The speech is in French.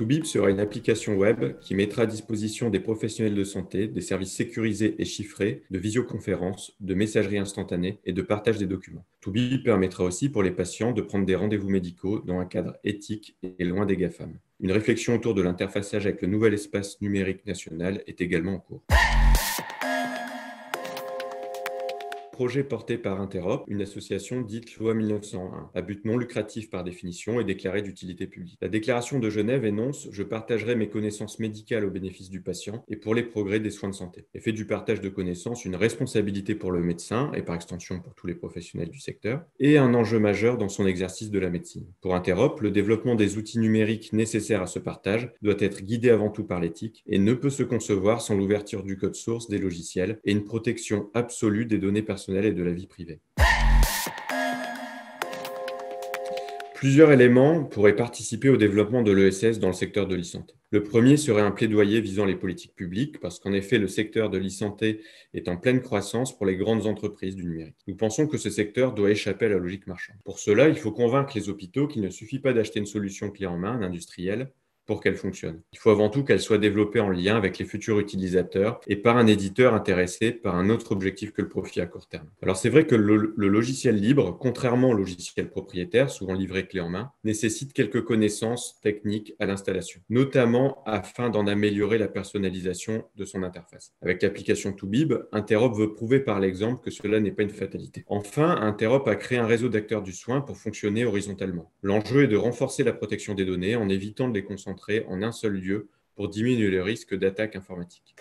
Toubib sera une application web qui mettra à disposition des professionnels de santé des services sécurisés et chiffrés de visioconférence, de messagerie instantanée et de partage des documents. Toubib permettra aussi pour les patients de prendre des rendez-vous médicaux dans un cadre éthique et loin des GAFAM. Une réflexion autour de l'interfaçage avec le nouvel espace numérique national est également en cours. Projet porté par Interop, une association dite Loi 1901, à but non lucratif par définition et déclarée d'utilité publique. La déclaration de Genève énonce « Je partagerai mes connaissances médicales au bénéfice du patient et pour les progrès des soins de santé » et fait du partage de connaissances une responsabilité pour le médecin et par extension pour tous les professionnels du secteur et un enjeu majeur dans son exercice de la médecine. Pour Interop, le développement des outils numériques nécessaires à ce partage doit être guidé avant tout par l'éthique et ne peut se concevoir sans l'ouverture du code source des logiciels et une protection absolue des données personnelles et de la vie privée. Plusieurs éléments pourraient participer au développement de l'ESS dans le secteur de l'e-santé. Le premier serait un plaidoyer visant les politiques publiques, parce qu'en effet, le secteur de l'e-santé est en pleine croissance pour les grandes entreprises du numérique. Nous pensons que ce secteur doit échapper à la logique marchande. Pour cela, il faut convaincre les hôpitaux qu'il ne suffit pas d'acheter une solution clé en main, un industriel, pour qu'elle fonctionne. Il faut avant tout qu'elle soit développée en lien avec les futurs utilisateurs et par un éditeur intéressé par un autre objectif que le profit à court terme. Alors c'est vrai que le logiciel libre, contrairement au logiciel propriétaire, souvent livré clé en main, nécessite quelques connaissances techniques à l'installation, notamment afin d'en améliorer la personnalisation de son interface. Avec l'application Toubib, Interop veut prouver par l'exemple que cela n'est pas une fatalité. Enfin, Interop a créé un réseau d'acteurs du soin pour fonctionner horizontalement. L'enjeu est de renforcer la protection des données en évitant de les concentrer en un seul lieu pour diminuer le risque d'attaque informatique.